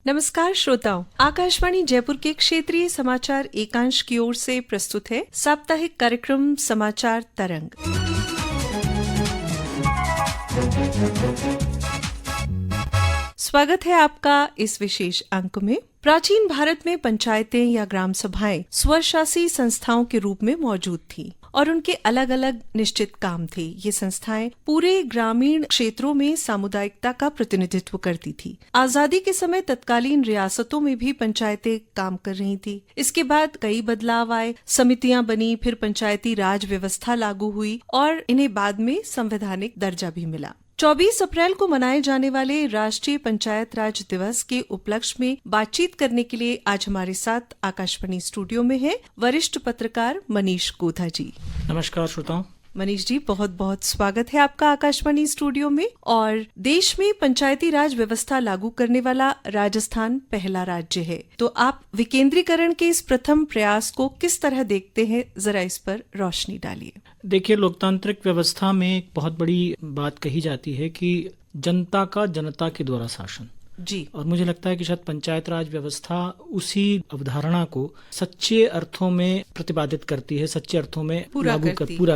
नमस्कार श्रोताओं, आकाशवाणी जयपुर के क्षेत्रीय समाचार एकांश की ओर से प्रस्तुत है साप्ताहिक कार्यक्रम समाचार तरंग। स्वागत है आपका इस विशेष अंक में। प्राचीन भारत में पंचायतें या ग्राम सभाएं स्वशासी संस्थाओं के रूप में मौजूद थीं और उनके अलग अलग निश्चित काम थे। ये संस्थाएं पूरे ग्रामीण क्षेत्रों में सामुदायिकता का प्रतिनिधित्व करती थी। आजादी के समय तत्कालीन रियासतों में भी पंचायतें काम कर रही थी। इसके बाद कई बदलाव आए, समितियां बनी, फिर पंचायती राज व्यवस्था लागू हुई और इन्हें बाद में संवैधानिक दर्जा भी मिला। 24 अप्रैल को मनाए जाने वाले राष्ट्रीय पंचायत राज दिवस के उपलक्ष्य में बातचीत करने के लिए आज हमारे साथ आकाशवाणी स्टूडियो में है वरिष्ठ पत्रकार मनीष गोधा जी। नमस्कार श्रोताओं। मनीष जी, बहुत बहुत स्वागत है आपका आकाशवाणी स्टूडियो में। और देश में पंचायती राज व्यवस्था लागू करने वाला राजस्थान पहला राज्य है, तो आप विकेंद्रीकरण के इस प्रथम प्रयास को किस तरह देखते हैं, जरा इस पर रोशनी डालिए। देखिए, लोकतांत्रिक व्यवस्था में एक बहुत बड़ी बात कही जाती है कि जनता का जनता के द्वारा शासन जी। और मुझे लगता है कि शायद पंचायत राज व्यवस्था उसी अवधारणा को सच्चे अर्थों में प्रतिपादित करती है, सच्चे अर्थों में पूरा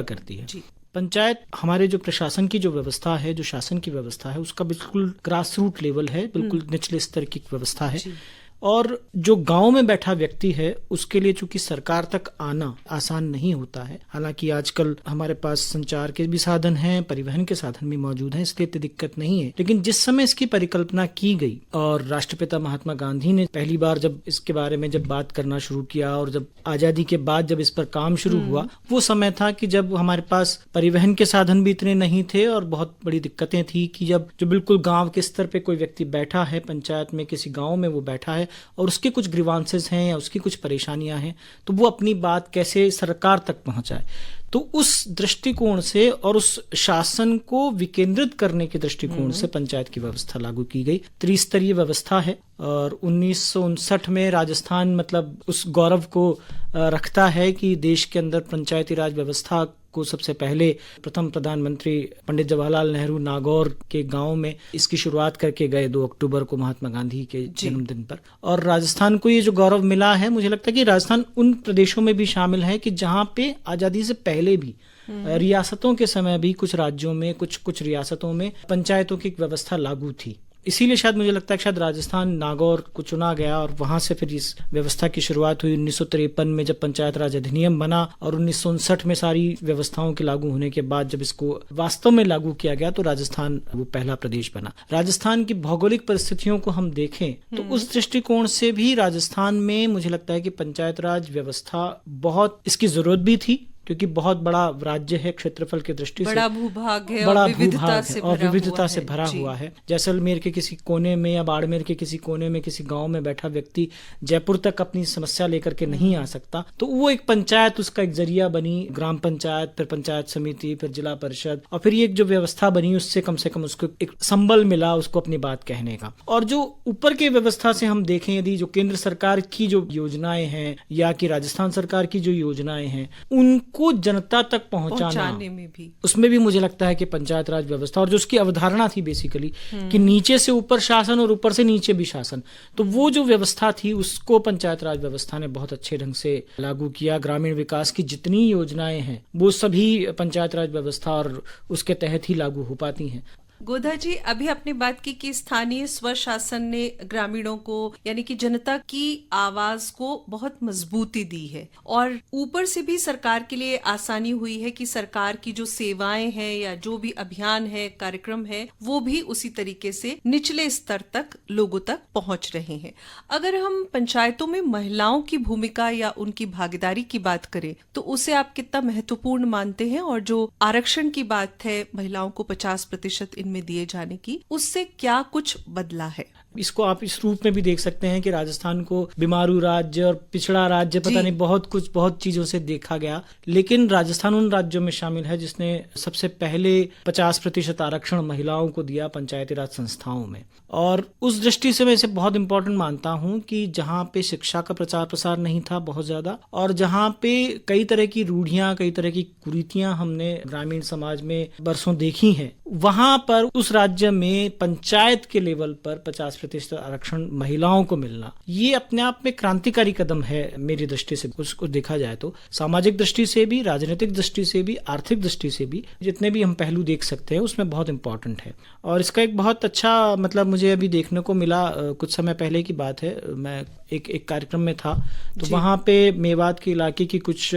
करती है जी। पंचायत हमारे जो प्रशासन की जो व्यवस्था है, जो शासन की व्यवस्था है, उसका बिल्कुल ग्रास रूट लेवल है, बिल्कुल निचले स्तर की व्यवस्था है। और जो गांव में बैठा व्यक्ति है उसके लिए चूंकि सरकार तक आना आसान नहीं होता है, हालांकि आजकल हमारे पास संचार के भी साधन हैं, परिवहन के साधन भी मौजूद हैं, इसलिए इतनी दिक्कत नहीं है। लेकिन जिस समय इसकी परिकल्पना की गई और राष्ट्रपिता महात्मा गांधी ने पहली बार जब इसके बारे में जब बात करना शुरू किया और जब आजादी के बाद जब इस पर काम शुरू हुआ, वो समय था कि जब हमारे पास परिवहन के साधन भी इतने नहीं थे और बहुत बड़ी दिक्कतें थी कि जब जो बिल्कुल गाँव के स्तर पे कोई व्यक्ति बैठा है, पंचायत में किसी गाँव में वो बैठा है और उसके कुछ ग्रीवांसेस हैं या उसकी कुछ परेशानियां हैं, तो वो अपनी बात कैसे सरकार तक पहुंचाए। तो उस दृष्टिकोण से और उस शासन को विकेंद्रित करने के दृष्टिकोण से पंचायत की व्यवस्था लागू की गई। त्रिस्तरीय व्यवस्था है और 1959 में राजस्थान मतलब उस गौरव को रखता है कि देश के अंदर पंचायती राज व्यवस्था को सबसे पहले प्रथम प्रधानमंत्री पंडित जवाहरलाल नेहरू नागौर के गांव में इसकी शुरुआत करके गए 2 अक्टूबर को महात्मा गांधी के जन्मदिन पर। और राजस्थान को ये जो गौरव मिला है, मुझे लगता है कि राजस्थान उन प्रदेशों में भी शामिल है कि जहां पे आजादी से पहले भी रियासतों के समय भी कुछ राज्यों में कुछ रियासतों में पंचायतों की व्यवस्था लागू थी। इसीलिए शायद मुझे लगता है कि शायद राजस्थान नागौर को चुना गया और वहां से फिर इस व्यवस्था की शुरुआत हुई। 1953 में जब पंचायत राज अधिनियम बना और 1959 में सारी व्यवस्थाओं के लागू होने के बाद जब इसको वास्तव में लागू किया गया तो राजस्थान वो पहला प्रदेश बना। राजस्थान की भौगोलिक परिस्थितियों को हम देखें तो उस दृष्टिकोण से भी राजस्थान में मुझे लगता है कि पंचायत राज व्यवस्था बहुत इसकी जरूरत भी थी, क्योंकि बहुत बड़ा राज्य है, क्षेत्रफल की दृष्टि से बड़ा भूभाग है, बड़ा और विविधता से भरा हुआ है। जैसलमेर के किसी कोने में या बाड़मेर के किसी कोने में किसी गांव में बैठा व्यक्ति जयपुर तक अपनी समस्या लेकर के नहीं आ सकता, तो वो एक पंचायत उसका एक जरिया बनी। ग्राम पंचायत, फिर पंचायत समिति, फिर जिला परिषद, और फिर ये जो व्यवस्था बनी उससे कम से कम उसको एक संबल मिला उसको अपनी बात कहने का। और जो ऊपर की व्यवस्था से हम देखें, यदि जो केंद्र सरकार की जो योजनाएं हैं या कि राजस्थान सरकार की जो योजनाएं हैं उनको जनता तक पहुंचाने में भी, उसमें भी मुझे लगता है कि पंचायत राज व्यवस्था और जो उसकी अवधारणा थी बेसिकली कि नीचे से ऊपर शासन और ऊपर से नीचे भी शासन, तो वो जो व्यवस्था थी उसको पंचायत राज व्यवस्था ने बहुत अच्छे ढंग से लागू किया। ग्रामीण विकास की जितनी योजनाएं हैं वो सभी पंचायत राज व्यवस्था और उसके तहत ही लागू हो पाती हैं। गोधा जी, अभी आपने बात की कि स्थानीय स्वशासन ने ग्रामीणों को यानी कि जनता की आवाज को बहुत मजबूती दी है और ऊपर से भी सरकार के लिए आसानी हुई है कि सरकार की जो सेवाएं हैं या जो भी अभियान है, कार्यक्रम है, वो भी उसी तरीके से निचले स्तर तक लोगों तक पहुंच रहे हैं। अगर हम पंचायतों में महिलाओं की भूमिका या उनकी भागीदारी की बात करें तो उसे आप कितना महत्वपूर्ण मानते हैं, और जो आरक्षण की बात है महिलाओं को 50% में दिए जाने की, उससे क्या कुछ बदला है? इसको आप इस रूप में भी देख सकते हैं कि राजस्थान को बीमारू राज्य और पिछड़ा राज्य, पता नहीं बहुत चीजों से देखा गया, लेकिन राजस्थान उन राज्यों में शामिल है जिसने सबसे पहले 50% आरक्षण महिलाओं को दिया पंचायती राज संस्थाओं में। और उस दृष्टि से मैं इसे बहुत इंपॉर्टेंट मानता हूं कि जहां पे शिक्षा का प्रचार प्रसार नहीं था बहुत ज्यादा, और जहां पे कई तरह की रूढ़ियां, कई तरह की कुरीतियां हमने ग्रामीण समाज में बरसों देखी हैं, वहां पर उस राज्य में पंचायत के लेवल पर 50 50% आरक्षण महिलाओं को मिलना, ये अपने आप में क्रांतिकारी कदम है मेरी दृष्टि से। उसको देखा जाए तो सामाजिक दृष्टि से भी, राजनीतिक दृष्टि से भी, आर्थिक दृष्टि से भी, जितने भी हम पहलू देख सकते हैं उसमें बहुत इंपॉर्टेंट है। और इसका एक बहुत अच्छा मतलब मुझे अभी देखने को मिला, कुछ समय पहले की बात है, मैं एक कार्यक्रम में था तो वहां पे मेवात के इलाके की कुछ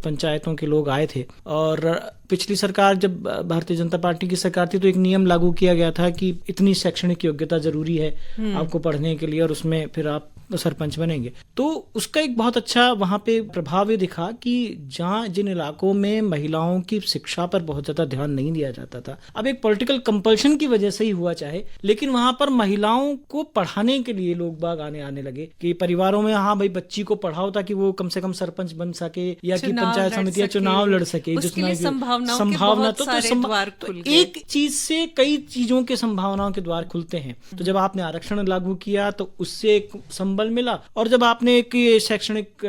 पंचायतों के लोग आए थे। और पिछली सरकार, जब भारतीय जनता पार्टी की सरकार थी, तो एक नियम लागू किया गया था कि इतनी शैक्षणिक योग्यता जरूरी है आपको पढ़ने के लिए और उसमें फिर आप सरपंच बनेंगे। तो उसका एक बहुत अच्छा वहां पे प्रभाव ये दिखा कि जहां जिन इलाकों में महिलाओं की शिक्षा पर बहुत ज्यादा ध्यान नहीं दिया जाता था, अब एक पॉलिटिकल कंपल्शन की वजह से ही हुआ चाहे, लेकिन वहां पर महिलाओं को पढ़ाने के लिए लोग बाग आने लगे कि परिवारों में हाँ भाई बच्ची को पढ़ाओ ताकि वो कम से कम सरपंच बन सके या कि पंचायत समिति या चुनाव लड़ सके। संभावना तो एक चीज से कई चीजों के संभावनाओं के द्वार खुलते हैं। तो जब आपने आरक्षण लागू किया तो उससे एक संबल मिला, और जब आपने एक शैक्षणिक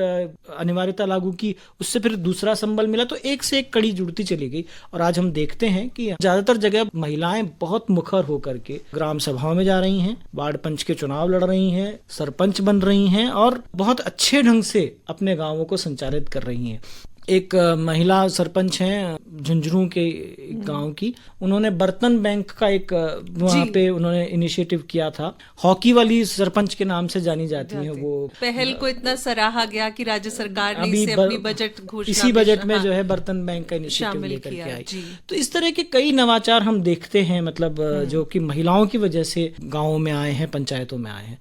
अनिवार्यता लागू की उससे फिर दूसरा संबल मिला, तो एक से एक कड़ी जुड़ती चली गई। और आज हम देखते हैं कि ज्यादातर जगह महिलाएं बहुत मुखर होकर के ग्राम सभाओं में जा रही हैं, वार्ड पंच के चुनाव लड़ रही हैं, सरपंच बन रही हैं और बहुत अच्छे ढंग से अपने गांवों को संचालित कर रही हैं। एक महिला सरपंच हैं झुंझुनू के गांव की, उन्होंने बर्तन बैंक का एक वहां पे उन्होंने इनिशिएटिव किया था। हॉकी वाली सरपंच के नाम से जानी जाती हैं वो। पहल को इतना सराहा गया कि राज्य सरकार ने इसे अपनी बजट घोषणा, इसी बजट में जो है बर्तन बैंक का इनिशिएटिव लेकर के आई। तो इस तरह के कई नवाचार हम देखते हैं, मतलब जो कि महिलाओं की वजह से गाँवों में आए हैं, पंचायतों में आए हैं।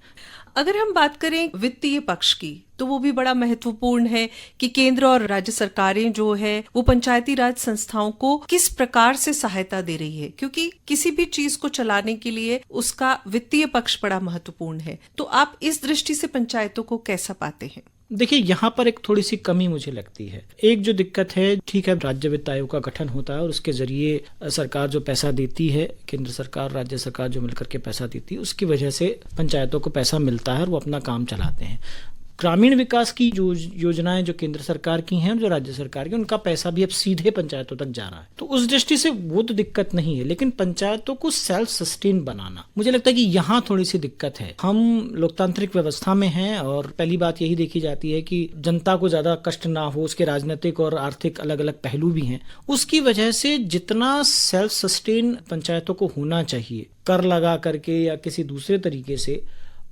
अगर हम बात करें वित्तीय पक्ष की, तो वो भी बड़ा महत्वपूर्ण है कि केंद्र और राज्य सरकारें जो है वो पंचायती राज संस्थाओं को किस प्रकार से सहायता दे रही है, क्योंकि किसी भी चीज को चलाने के लिए उसका वित्तीय पक्ष बड़ा महत्वपूर्ण है। तो आप इस दृष्टि से पंचायतों को कैसा पाते हैं? देखिए, यहाँ पर एक थोड़ी सी कमी मुझे लगती है। एक जो दिक्कत है, ठीक है, राज्य वित्त आयोग का गठन होता है और उसके जरिए सरकार जो पैसा देती है, केंद्र सरकार राज्य सरकार जो मिलकर के पैसा देती है, उसकी वजह से पंचायतों को पैसा मिलता है और वो अपना काम चलाते हैं। ग्रामीण विकास की जो योजनाएं जो केंद्र सरकार की हैं और जो राज्य सरकार की, उनका पैसा भी अब सीधे पंचायतों तक जा रहा है। तो उस दृष्टि से वो तो दिक्कत नहीं है, लेकिन पंचायतों को सेल्फ सस्टेन बनाना, मुझे लगता है कि यहाँ थोड़ी सी दिक्कत है। हम लोकतांत्रिक व्यवस्था में हैं और पहली बात यही देखी जाती है कि जनता को ज्यादा कष्ट ना हो, उसके राजनीतिक और आर्थिक अलग अलग पहलू भी हैं। उसकी वजह से जितना सेल्फ सस्टेन पंचायतों को होना चाहिए, कर लगा करके या किसी दूसरे तरीके से,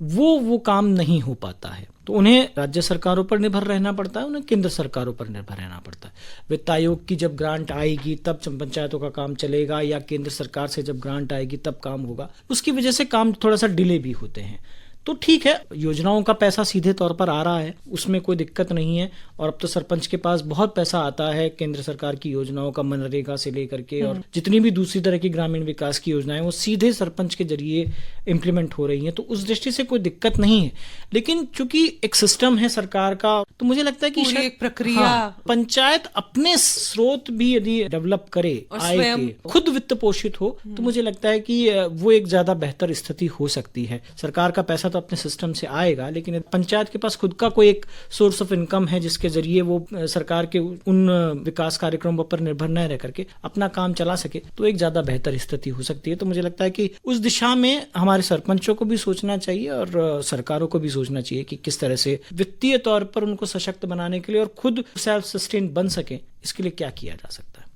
वो काम नहीं हो पाता है। तो उन्हें राज्य सरकारों पर निर्भर रहना पड़ता है, उन्हें केंद्र सरकारों पर निर्भर रहना पड़ता है। वित्त आयोग की जब ग्रांट आएगी तब पंचायतों का काम चलेगा, या केंद्र सरकार से जब ग्रांट आएगी तब काम होगा। उसकी वजह से काम थोड़ा सा डिले भी होते हैं। तो ठीक है, योजनाओं का पैसा सीधे तौर पर आ रहा है, उसमें कोई दिक्कत नहीं है। और अब तो सरपंच के पास बहुत पैसा आता है केंद्र सरकार की योजनाओं का, मनरेगा से लेकर के और जितनी भी दूसरी तरह की ग्रामीण विकास की योजनाएं वो सीधे सरपंच के जरिए इम्प्लीमेंट हो रही हैं। तो उस दृष्टि से कोई दिक्कत नहीं है। लेकिन चूंकि एक सिस्टम है सरकार का, तो मुझे लगता है कि एक प्रक्रिया, पंचायत अपने स्रोत भी यदि डेवलप करे, आय के खुद वित्त पोषित हो, तो मुझे लगता है कि वो एक ज्यादा बेहतर स्थिति हो सकती है। सरकार का पैसा तो अपने सिस्टम से आएगा, लेकिन पंचायत के पास खुद का कोई एक सोर्स ऑफ इनकम है जिसके जरिए वो सरकार के उन विकास कार्यक्रमों पर निर्भर न रह करके अपना काम चला सके, तो एक ज्यादा बेहतर स्थिति हो सकती है। तो मुझे लगता है कि उस दिशा में हमारे सरपंचों को भी सोचना चाहिए और सरकारों को भी सोचना चाहिए कि किस तरह से वित्तीय तौर पर उनको सशक्त बनाने के लिए और खुद सेल्फ सस्टेन बन सके, इसके लिए क्या किया जा सकता है।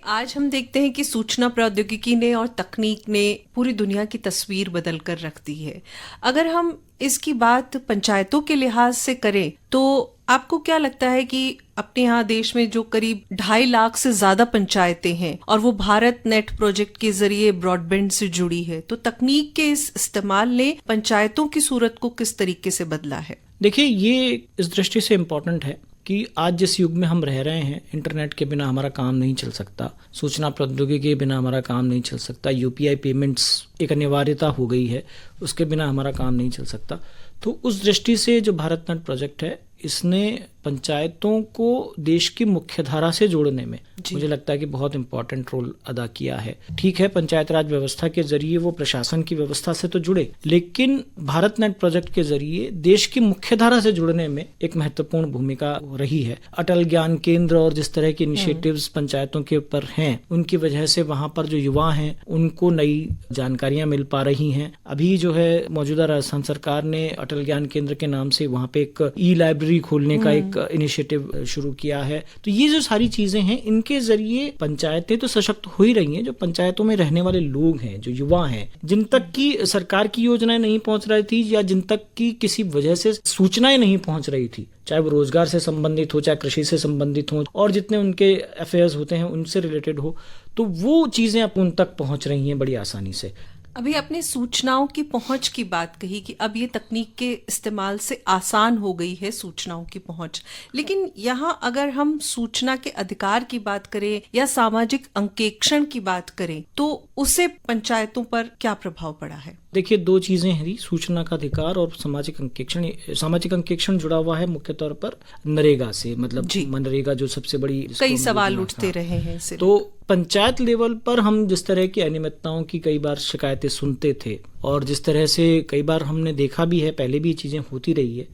आज हम देखते हैं कि सूचना प्रौद्योगिकी ने और तकनीक ने पूरी दुनिया की तस्वीर बदल कर रख दी है। अगर हम इसकी बात पंचायतों के लिहाज से करें, तो आपको क्या लगता है कि अपने यहाँ देश में जो करीब 2.5 लाख से ज्यादा पंचायतें हैं और वो भारत नेट प्रोजेक्ट के जरिए ब्रॉडबैंड से जुड़ी है, तो तकनीक के इस इस्तेमाल ने पंचायतों की सूरत को किस तरीके से बदला है? देखिए, ये इस दृष्टि से इम्पोर्टेंट है कि आज जिस युग में हम रह रहे हैं, इंटरनेट के बिना हमारा काम नहीं चल सकता, सूचना प्रौद्योगिकी के बिना हमारा काम नहीं चल सकता, यूपीआई पेमेंट्स एक अनिवार्यता हो गई है, उसके बिना हमारा काम नहीं चल सकता। तो उस दृष्टि से जो भारत नेट प्रोजेक्ट है, इसने पंचायतों को देश की मुख्यधारा से जोड़ने में मुझे लगता है कि बहुत इंपॉर्टेंट रोल अदा किया है। ठीक है, पंचायत राज व्यवस्था के जरिए वो प्रशासन की व्यवस्था से तो जुड़े, लेकिन भारत नेट प्रोजेक्ट के जरिए देश की मुख्यधारा से जुड़ने में एक महत्वपूर्ण भूमिका रही है। अटल ज्ञान केंद्र और जिस तरह के इनिशिएटिव्स पंचायतों के ऊपर हैं, उनकी वजह से वहां पर जो युवा हैं उनको नई जानकारियां मिल पा रही हैं। अभी जो है मौजूदा राजस्थान सरकार ने अटल ज्ञान केंद्र के नाम से वहां पे एक ई लाइब्रेरी खोलने का एक इनिशिएटिव शुरू किया है। तो ये जो सारी चीजें हैं, इनके जरिए पंचायतें तो सशक्त हो ही रही हैं। जो पंचायतों में रहने वाले लोग हैं, जो युवा हैं, जिन तक की सरकार की योजनाएं नहीं पहुंच रही थी या जिन तक की किसी वजह से सूचनाएं नहीं पहुंच रही थी, चाहे वो रोजगार से संबंधित हो, चाहे कृषि से संबंधित हो, और जितने उनके अफेयर्स होते हैं उनसे रिलेटेड हो, तो वो चीजें अब उन तक पहुंच रही हैं बड़ी आसानी से। अभी आपने सूचनाओं की पहुंच की बात कही कि अब ये तकनीक के इस्तेमाल से आसान हो गई है सूचनाओं की पहुंच, लेकिन यहाँ अगर हम सूचना के अधिकार की बात करें या सामाजिक अंकेक्षण की बात करें, तो उससे पंचायतों पर क्या प्रभाव पड़ा है? देखिए, दो चीजें हैं, सूचना का अधिकार और सामाजिक अंकेक्षण। सामाजिक अंकेक्षण जुड़ा हुआ है मुख्य तौर पर नरेगा से, मतलब मनरेगा जो सबसे बड़ी, कई सवाल उठते रहे हैं इससे। तो पंचायत लेवल पर हम जिस तरह की अनियमितताओं की कई बार शिकायतें सुनते थे, और जिस तरह से कई बार हमने देखा भी है, पहले भी चीजें होती रही है,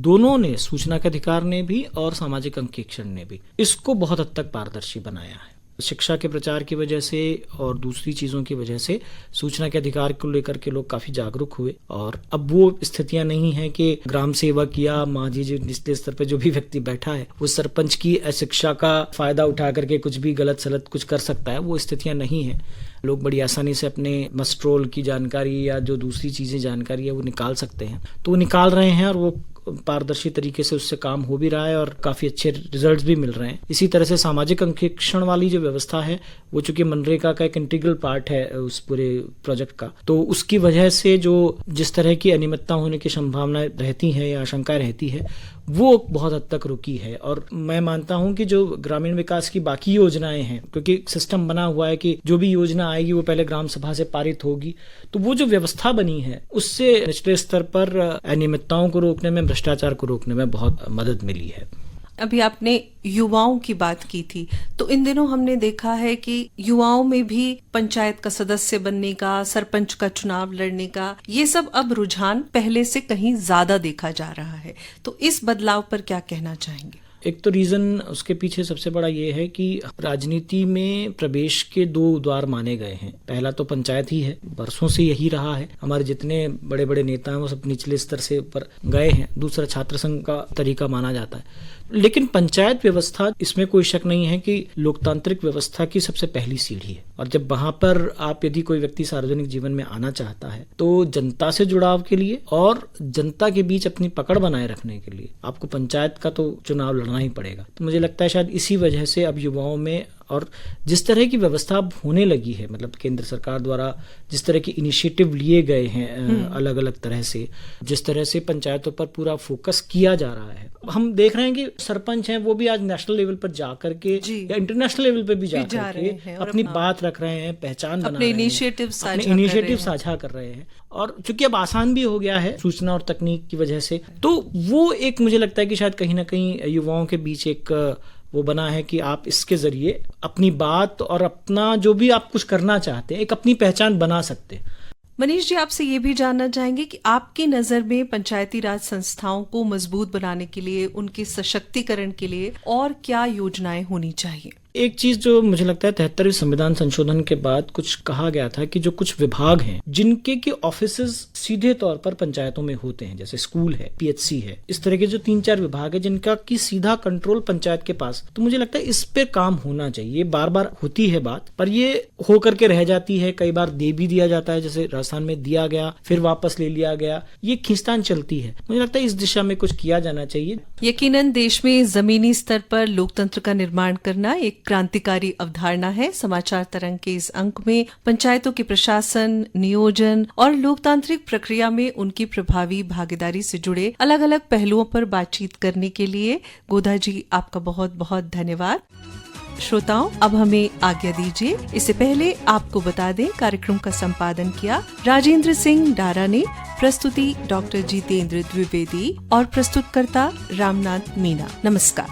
दोनों ने, सूचना के अधिकार ने भी और सामाजिक अंकेक्षण ने भी, इसको बहुत हद तक पारदर्शी बनाया है। शिक्षा के प्रचार की वजह से और दूसरी चीजों की वजह से सूचना के अधिकार को लेकर के लोग काफी जागरूक हुए, और अब वो स्थितियां नहीं है कि ग्राम सेवक या मांझी जो निचले स्तर पर जो भी व्यक्ति बैठा है वो सरपंच की अशिक्षा का फायदा उठा करके कुछ भी गलत सलत कुछ कर सकता है। वो स्थितियां नहीं है। लोग बड़ी आसानी से अपने मस्ट्रोल की जानकारी या जो दूसरी चीजें जानकारी है वो निकाल सकते हैं, तो वो निकाल रहे हैं, और वो पारदर्शी तरीके से उससे काम हो भी रहा है और काफी अच्छे रिजल्ट्स भी मिल रहे हैं। इसी तरह से सामाजिक अंकेक्षण वाली जो व्यवस्था है, वो चूंकि मनरेगा का एक इंटीग्रल पार्ट है उस पूरे प्रोजेक्ट का, तो उसकी वजह से जो जिस तरह की अनियमितता होने की संभावनाएं रहती है या आशंकाएं रहती है, वो बहुत हद तक रुकी है। और मैं मानता हूं कि जो ग्रामीण विकास की बाकी योजनाएं हैं, क्योंकि सिस्टम बना हुआ है कि जो भी योजना आएगी वो पहले ग्राम सभा से पारित होगी, तो वो जो व्यवस्था बनी है उससे निचले स्तर पर अनियमितताओं को रोकने में, भ्रष्टाचार को रोकने में बहुत मदद मिली है। अभी आपने युवाओं की बात की थी, तो इन दिनों हमने देखा है कि युवाओं में भी पंचायत का सदस्य बनने का, सरपंच का चुनाव लड़ने का, ये सब अब रुझान पहले से कहीं ज्यादा देखा जा रहा है। तो इस बदलाव पर क्या कहना चाहेंगे? एक तो रीजन उसके पीछे सबसे बड़ा ये है कि राजनीति में प्रवेश के दो द्वार माने गए हैं। पहला तो पंचायत ही है, वर्षों से यही रहा है। हमारे जितने बड़े बड़े नेता हैं वो सब निचले स्तर से ऊपर गए हैं। दूसरा छात्र संघ का तरीका माना जाता है। लेकिन पंचायत व्यवस्था, इसमें कोई शक नहीं है कि लोकतांत्रिक व्यवस्था की सबसे पहली सीढ़ी है, और जब वहां पर आप, यदि कोई व्यक्ति सार्वजनिक जीवन में आना चाहता है, तो जनता से जुड़ाव के लिए और जनता के बीच अपनी पकड़ बनाए रखने के लिए आपको पंचायत का तो चुनाव लड़ना ही पड़ेगा। तो मुझे लगता है शायद इसी वजह से अब युवाओं में, और जिस तरह की व्यवस्था अब होने लगी है, मतलब केंद्र सरकार द्वारा जिस तरह के इनिशिएटिव लिए गए हैं अलग अलग तरह से, जिस तरह से पंचायतों पर पूरा फोकस किया जा रहा है, हम देख रहे हैं कि सरपंच हैं वो भी आज नेशनल लेवल पर जा करके या इंटरनेशनल लेवल पर भी जा करके अपनी बात रख रहे हैं, पहचान बना रहे हैं, अपने इनिशिएटिव साझा कर रहे हैं। और चूंकि अब आसान भी हो गया है सूचना और तकनीक की वजह से, तो वो एक मुझे लगता है कि शायद कहीं ना कहीं युवाओं के बीच एक वो बना है कि आप इसके जरिए अपनी बात और अपना जो भी आप कुछ करना चाहते हैं, एक अपनी पहचान बना सकते हैं। मनीष जी, आपसे ये भी जानना चाहेंगे कि आपकी नजर में पंचायती राज संस्थाओं को मजबूत बनाने के लिए, उनके सशक्तिकरण के लिए और क्या योजनाएं होनी चाहिए? एक चीज जो मुझे लगता है 73वें संविधान संशोधन के बाद कुछ कहा गया था कि जो कुछ विभाग हैं जिनके के ऑफिसेज सीधे तौर पर पंचायतों में होते हैं, जैसे स्कूल है, पीएचसी है, इस तरह के जो 3-4 विभाग है जिनका की सीधा कंट्रोल पंचायत के पास, तो मुझे लगता है इस पे काम होना चाहिए। बार बार होती है बात, पर ये हो करके रह जाती है। कई बार दे भी दिया जाता है, जैसे राजस्थान में दिया गया फिर वापस ले लिया गया, ये खींचतान चलती है। मुझे लगता है इस दिशा में कुछ किया जाना चाहिए। यकीनन देश में जमीनी स्तर पर लोकतंत्र का निर्माण करना एक क्रांतिकारी अवधारणा है। समाचार तरंग के इस अंक में पंचायतों के प्रशासन, नियोजन और लोकतांत्रिक प्रक्रिया में उनकी प्रभावी भागीदारी से जुड़े अलग अलग पहलुओं पर बातचीत करने के लिए गोदा जी, आपका बहुत बहुत धन्यवाद। श्रोताओं, अब हमें आज्ञा दीजिए। इससे पहले आपको बता दें, कार्यक्रम का संपादन किया राजेंद्र सिंह डारा ने, प्रस्तुति डॉक्टर जितेंद्र द्विवेदी और प्रस्तुतकर्ता रामनाथ मीना। नमस्कार।